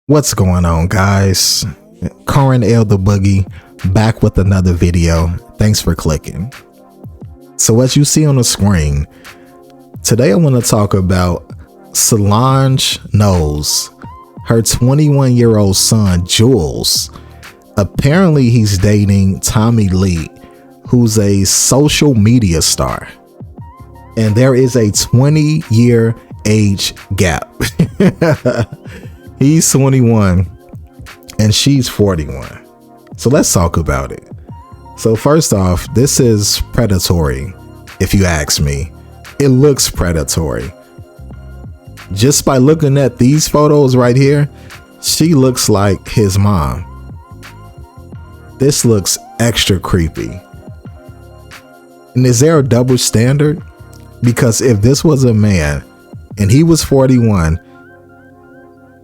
What's going on, guys? Current Elder Boogie back with another video. Thanks for clicking. So as you see on the screen, today I want to talk about Solange Knowles, her 21-year-old son Julez. Apparently he's dating Tommie Lee, who's a social media star, and there is a 20-year age gap. He's 21 and she's 41. So let's talk about it. So first off, this is predatory. If you ask me, it looks predatory. Just by looking at these photos right here, she looks like his mom. This looks extra creepy. And is there a double standard? Because if this was a man and he was 41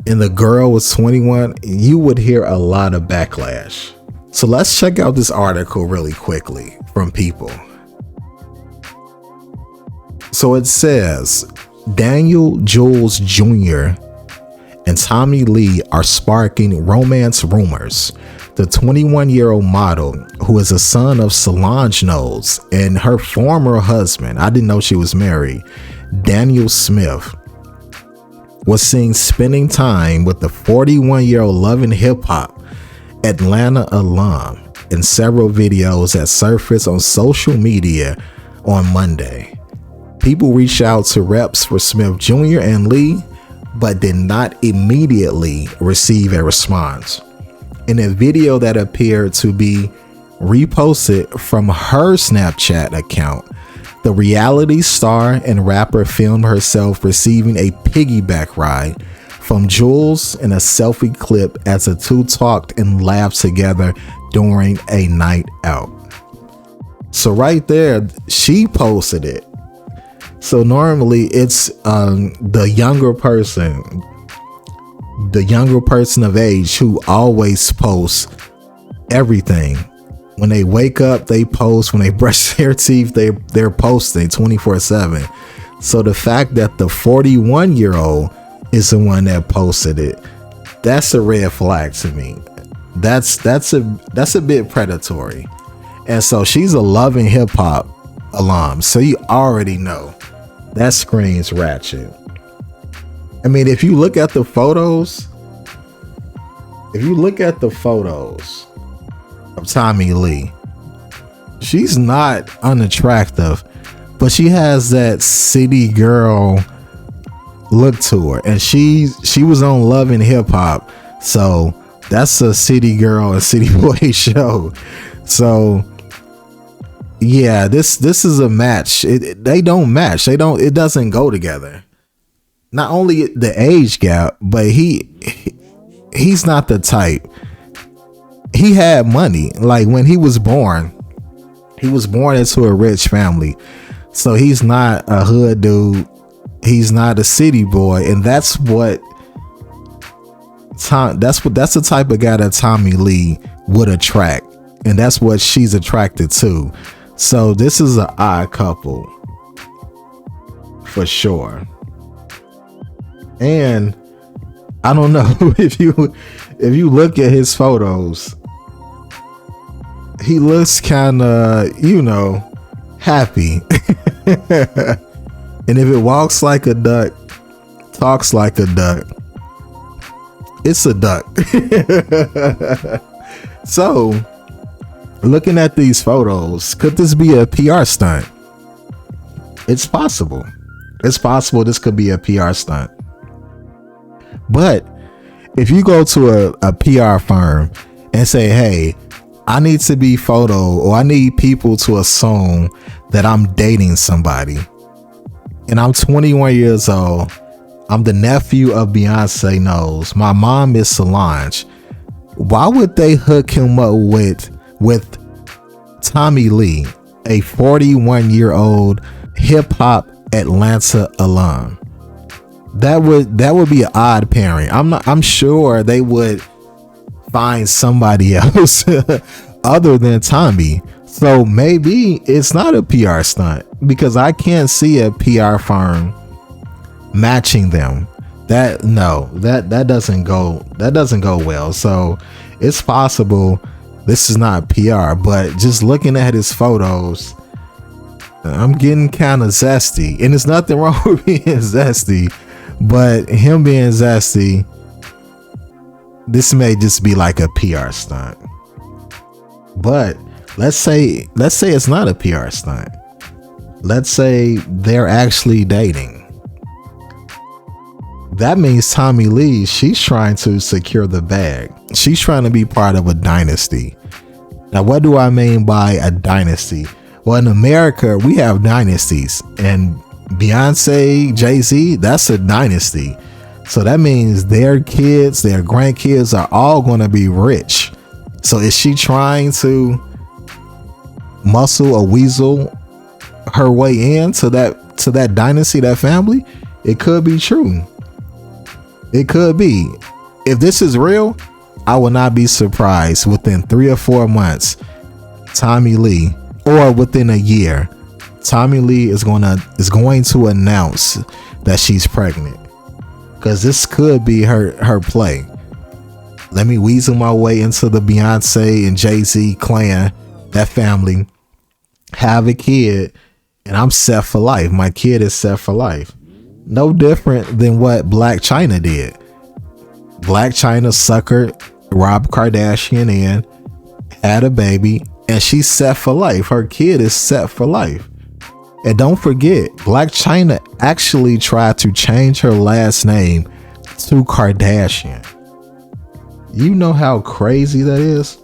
and the girl was 21, you would hear a lot of backlash. So let's check out this article really quickly from People. So it says, Daniel Julez Jr. and Tommie Lee are sparking romance rumors. The 21-year-old model, who is a son of Solange Knowles and her former husband, I didn't know she was married, Daniel Smith, was seen spending time with the 41-year-old loving hip-hop Atlanta alum in several videos that surfaced on social media on Monday. People reached out to reps for Smith Jr. and Lee, but did not immediately receive a response. In a video that appeared to be reposted from her Snapchat account, the reality star and rapper filmed herself receiving a piggyback ride from Julez in a selfie clip as the two talked and laughed together during a night out. So right there, she posted it. So normally it's the younger person of age who always posts everything. When they wake up, they post. When they brush their teeth, they're posting 24/7. So the fact that the 41-year-old is the one that posted it, that's a red flag to me. That's a bit predatory. And so she's a loving hip hop alum, so you already know that screams ratchet. I mean, if you look at the photos of Tommie Lee, she's not unattractive, but she has that city girl look to her, and she was on Love and Hip Hop, so that's a city girl and city boy show. So yeah, this is a match. They don't match. It doesn't go together. Not only the age gap, but he's not the type. He had money. Like when he was born into a rich family. So he's not a hood dude. He's not a city boy. And that's the type of guy that Tommie Lee would attract. And that's what she's attracted to. So this is an odd couple for sure. And I don't know if you look at his photos, he looks kind of, happy. And if it walks like a duck, talks like a duck, it's a duck. So, looking at these photos, could this be a PR stunt? It's possible. It's possible this could be a PR stunt. But if you go to a PR firm and say, hey, I need to be photo, or I need people to assume that I'm dating somebody, and I'm 21 years old, I'm the nephew of Beyonce Knowles, my mom is Solange, why would they hook him up with Tommie Lee, a 41-year-old hip-hop Atlanta alum? That would be an odd pairing. I'm sure they would find somebody else other than Tommie. So maybe it's not a PR stunt, because I can't see a PR firm matching them. that doesn't go well. So it's possible this is not PR, but just looking at his photos, I'm getting kind of zesty. And there's nothing wrong with being zesty, but him being zesty, this may just be like a PR stunt. But let's say it's not a PR stunt. Let's say they're actually dating. That means Tommie Lee, she's trying to secure the bag. She's trying to be part of a dynasty. Now, what do I mean by a dynasty? Well, in America, we have dynasties, and Beyonce, Jay-Z, that's a dynasty. So that means their kids, their grandkids are all going to be rich. So is she trying to muscle or weasel her way into that dynasty, that family? It could be true. It could be. If this is real, I will not be surprised within 3 or 4 months, Tommie Lee, or within a year, Tommie Lee is going to announce that she's pregnant. Because this could be her play. Let me weasel my way into the Beyonce and Jay-Z clan, that family, have a kid, and I'm set for life. My kid is set for life. No different than what Black China did. Black China suckered Rob Kardashian in, had a baby, and she's set for life. Her kid is set for life. And don't forget, Black China actually tried to change her last name to Kardashian. You know how crazy that is?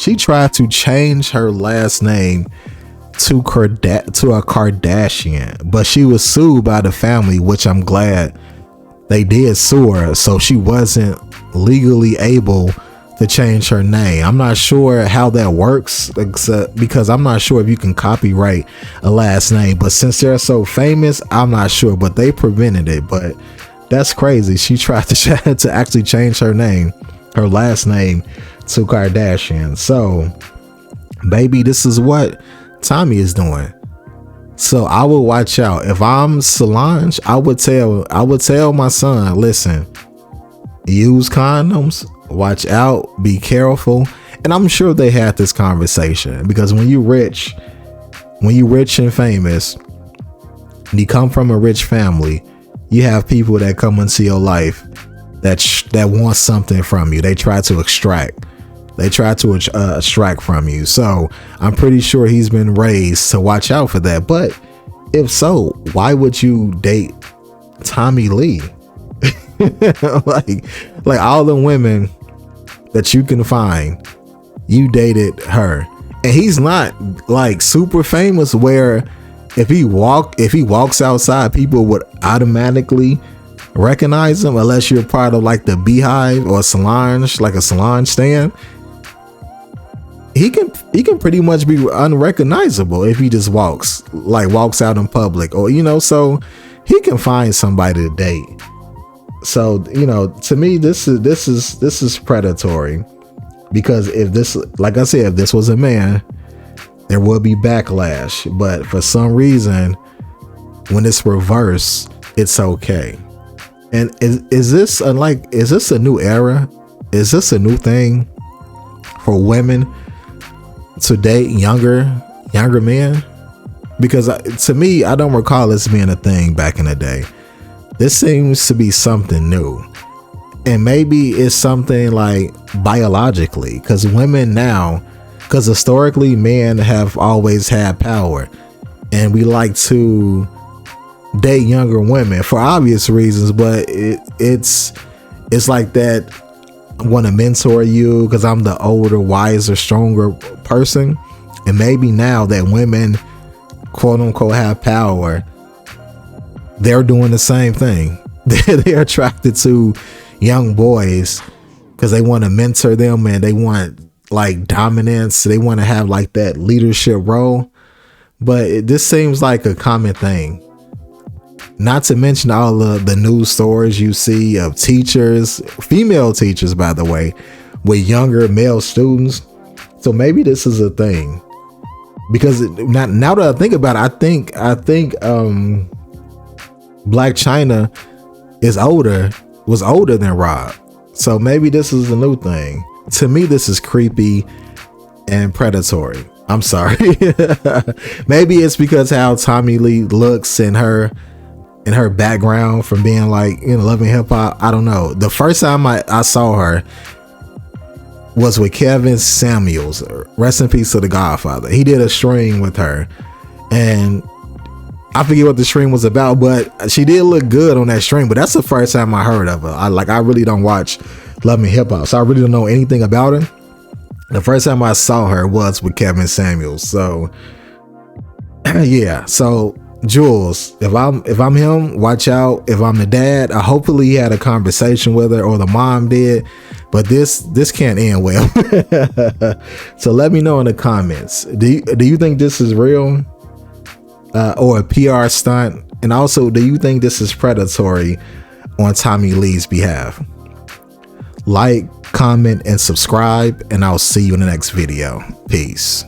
She tried to change her last name to a Kardashian, but she was sued by the family, which I'm glad they did sue her, so she wasn't legally able to change her name. I'm not sure how that works, except because I'm not sure if you can copyright a last name, but since they're so famous, I'm not sure, but they prevented it. But that's crazy. She tried to actually change her name, her last name, to Kardashian. So baby, this is what Tommie is doing. So I will watch out. If I'm Solange, I would tell my son, listen, use condoms, watch out, be careful. And I'm sure they had this conversation, because when you rich and famous, and you come from a rich family, you have people that come into your life that want something from you. They try to extract from you. So I'm pretty sure he's been raised to watch out for that. But if so, why would you date Tommie Lee? like all the women that you can find, you dated her. And he's not like super famous where if he walks outside, people would automatically recognize him, unless you're part of like the Beehive or Solange, like a Solange stan. He can pretty much be unrecognizable if he just walks out in public, or so he can find somebody to date. So to me, this is predatory, because if this, like I said, if this was a man, there would be backlash. But for some reason, when it's reversed, it's okay. And is this a new era? Is this a new thing for women to date younger men? Because to me, I don't recall this being a thing back in the day. This seems to be something new, and maybe it's something like biologically, because women now, because historically men have always had power, and we like to date younger women for obvious reasons. But it's like that, I want to mentor you because I'm the older, wiser, stronger person. And maybe now that women, quote unquote, have power, they're doing the same thing. They're attracted to young boys because they want to mentor them, and they want like dominance. They want to have like that leadership role. But this seems like a common thing. Not to mention all of the news stories you see of teachers, female teachers, by the way, with younger male students. So maybe this is a thing, because now that I think about it, I think Black China was older than Rob. So maybe this is a new thing. To me, this is creepy and predatory. I'm sorry. Maybe it's because how Tommie Lee looks in her background from being like, loving hip hop. I don't know. The first time I saw her was with Kevin Samuels. Rest in peace to the Godfather. He did a stream with her, and I forget what the stream was about, but she did look good on that stream. But that's the first time I heard of her. I really don't watch Love Me Hip Hop, so I really don't know anything about her. The first time I saw her was with Kevin Samuels. So yeah. So Julez, if I'm him, watch out. If I'm the dad, hopefully he had a conversation with her, or the mom did. But this can't end well. So let me know in the comments. Do you think this is real, or a PR stunt? And also, do you think this is predatory on Tommie Lee's behalf? Like, comment, and subscribe, and I'll see you in the next video. Peace.